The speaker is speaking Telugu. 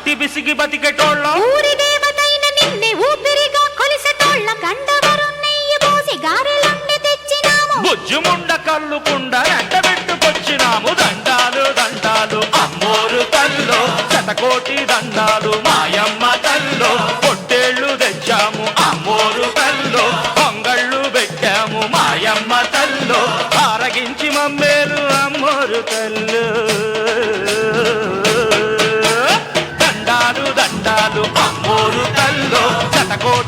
బట్టి బిసిగి బతికెటోళ్ళ ఊరి దేవతైన నిన్నే ఊపిరిగా కొలిసెటోళ్ళ గండవరం నెయ్యి పోసి గారెలన్నీ తెచ్చినాము బుజ్జుముండ కళ్ళు కుండ ఎండబెట్టుకొచ్చినాము దండాలు దండాలు అమ్మోరు తల్లో శతకోటి దండాలు మాయమ్మ తల్లో పొట్టేళ్లు తెచ్చాము అమ్మోరు తల్లో పొంగళ్ళు పెట్టాము మాయమ్మ తల్లో ఆరగించి మమ్మేలు అమ్మోరు తల్లు దండాలు దండాలు అమ్మోరు తల్లో శతకోటి